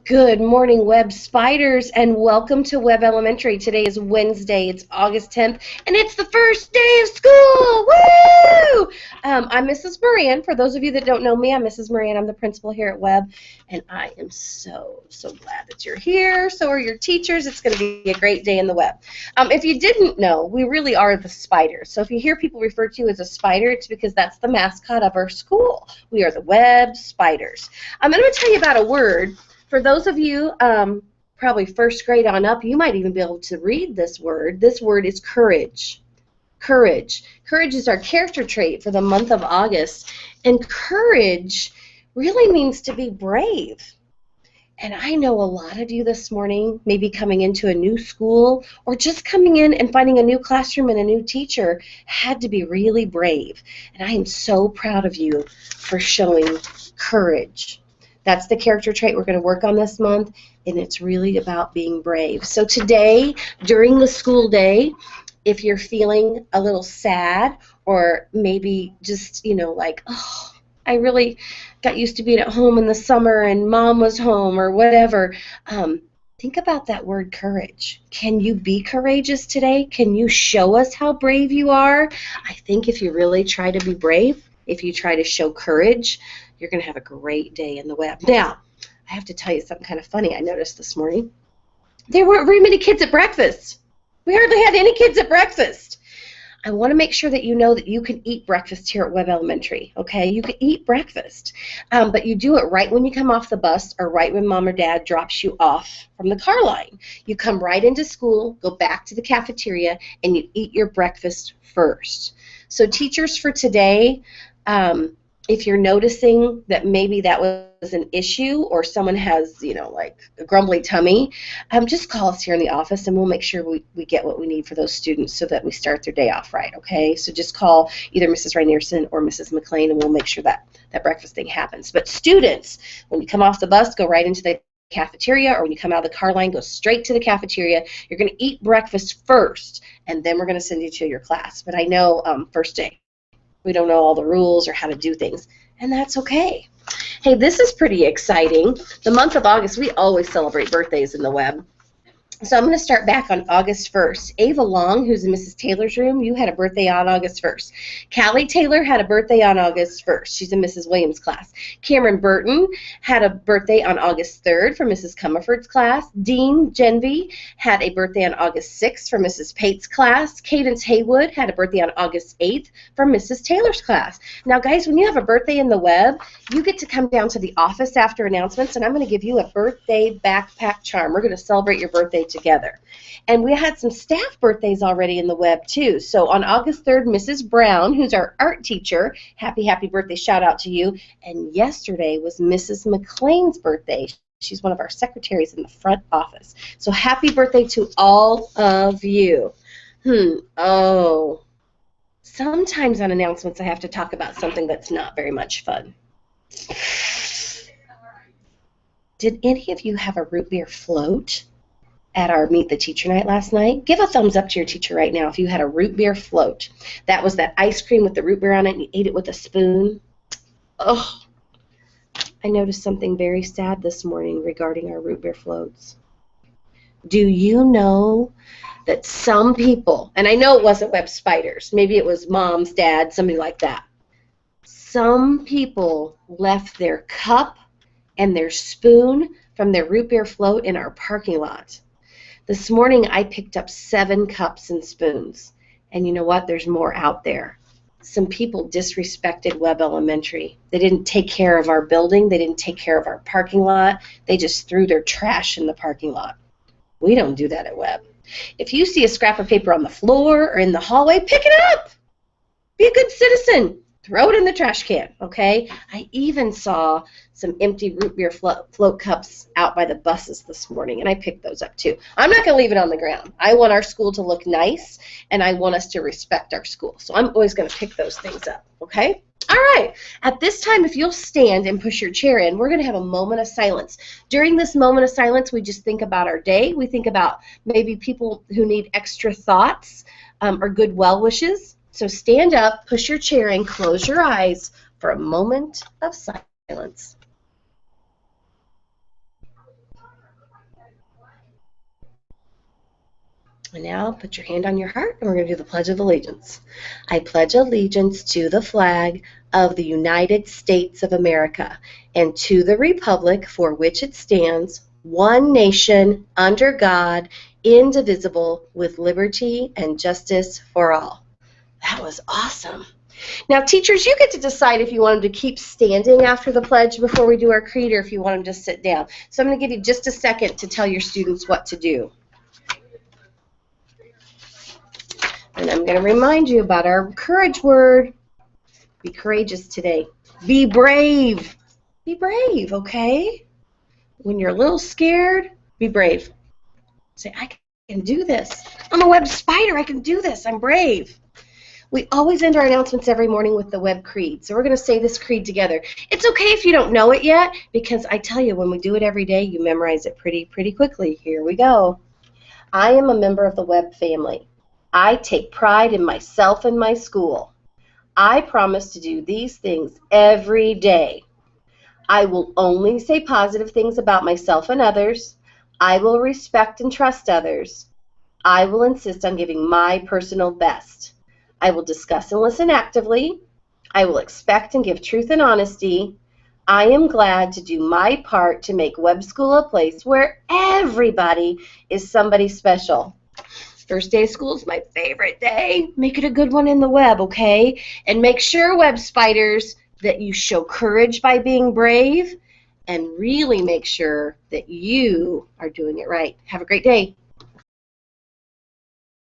Good morning, Web Spiders, and welcome to Webb Elementary. Today is Wednesday. It's August 10th, and it's the first day of school. Woo! I'm Mrs. Moran. For those of you that don't know me, I'm Mrs. Moran. I'm the principal here at Webb, and I am so glad that you're here. So are your teachers. It's going to be a great day in the Webb. If you didn't know, we really are the Spiders. So if you hear people refer to you as a spider, it's because that's the mascot of our school. We are the Webb Spiders. I'm going to tell you about a word. For those of you probably first grade on up, you might even be able to read this word. This word is courage. Courage. Courage is our character trait for the month of August. And courage really means to be brave. And I know a lot of you this morning may be coming into a new school or just coming in and finding a new classroom and a new teacher had to be really brave. And I am so proud of you for showing courage. That's the character trait we're going to work on this month, and it's really about being brave. So today, during the school day, if you're feeling a little sad or maybe just, like, oh, I really got used to being at home in the summer and mom was home or whatever, think about that word courage. Can you be courageous today? Can you show us how brave you are? I think if you really try to be brave, if you try to show courage, you're going to have a great day in the Webb. Now, I have to tell you something kind of funny I noticed this morning. There weren't very many kids at breakfast. We hardly had any kids at breakfast. I want to make sure that you know that you can eat breakfast here at Webb Elementary, okay? You can eat breakfast, but you do it right when you come off the bus or right when mom or dad drops you off from the car line. You come right into school, go back to the cafeteria, and you eat your breakfast first. So teachers for today, if you're noticing that maybe that was an issue or someone has, like a grumbly tummy, just call us here in the office and we'll make sure we get what we need for those students so that we start their day off right, okay? So just call either Mrs. Rainierson or Mrs. McLean and we'll make sure that breakfast thing happens. But students, when you come off the bus, go right into the cafeteria, or when you come out of the car line, go straight to the cafeteria. You're going to eat breakfast first, and then we're going to send you to your class. But I know first day, we don't know all the rules or how to do things, and that's okay. Hey, this is pretty exciting. The month of August, we always celebrate birthdays in the Webb. So I'm going to start back on August 1st. Ava Long, who's in Mrs. Taylor's room, you had a birthday on August 1st. Callie Taylor had a birthday on August 1st. She's in Mrs. Williams' class. Cameron Burton had a birthday on August 3rd for Mrs. Comerford's class. Dean Genvy had a birthday on August 6th for Mrs. Pate's class. Cadence Haywood had a birthday on August 8th for Mrs. Taylor's class. Now, guys, when you have a birthday in the Webb, you get to come down to the office after announcements, and I'm going to give you a birthday backpack charm. We're going to celebrate your birthday together. And we had some staff birthdays already in the Webb too. So on August 3rd, Mrs. Brown, who's our art teacher, happy birthday, shout out to you. And yesterday was Mrs. McLean's birthday. She's one of our secretaries in the front office. So happy birthday to all of you. Oh, sometimes on announcements I have to talk about something that's not very much fun. Did any of you have a root beer float at our Meet the Teacher night last night? Give a thumbs up to your teacher right now if you had a root beer float. That was that ice cream with the root beer on it and you ate it with a spoon. Oh, I noticed something very sad this morning regarding our root beer floats. Do you know that some people, and I know it wasn't Webb Spiders, maybe it was moms, dads, somebody like that, some people left their cup and their spoon from their root beer float in our parking lot. This morning I picked up 7 cups and spoons, and you know what? There's more out there. Some people disrespected Webb Elementary. They didn't take care of our building. They didn't take care of our parking lot. They just threw their trash in the parking lot. We don't do that at Webb. If you see a scrap of paper on the floor or in the hallway, pick it up. Be a good citizen. Throw it in the trash can, okay? I even saw some empty root beer float cups out by the buses this morning, and I picked those up too. I'm not going to leave it on the ground. I want our school to look nice, and I want us to respect our school. So I'm always going to pick those things up, okay? All right. At this time, if you'll stand and push your chair in, we're going to have a moment of silence. During this moment of silence, we just think about our day. We think about maybe people who need extra thoughts or good well wishes. So stand up, push your chair in, close your eyes for a moment of silence. And now put your hand on your heart, and we're going to do the Pledge of Allegiance. I pledge allegiance to the flag of the United States of America and to the republic for which it stands, one nation, under God, indivisible, with liberty and justice for all. That was awesome. Now, teachers, you get to decide if you want them to keep standing after the pledge before we do our creed or if you want them to sit down. So I'm going to give you just a second to tell your students what to do. And I'm going to remind you about our courage word. Be courageous today. Be brave. Be brave, okay? When you're a little scared, be brave. Say, I can do this. I'm a web spider. I can do this. I'm brave. We always end our announcements every morning with the web creed. So we're going to say this creed together. It's okay if you don't know it yet, because I tell you, when we do it every day, you memorize it pretty quickly. Here we go. I am a member of the web family. I take pride in myself and my school. I promise to do these things every day. I will only say positive things about myself and others. I will respect and trust others. I will insist on giving my personal best. I will discuss and listen actively. I will expect and give truth and honesty. I am glad to do my part to make web school a place where everybody is somebody special. First day of school is my favorite day. Make it a good one in the web, okay? And make sure, web spiders, that you show courage by being brave, and really make sure that you are doing it right. Have a great day.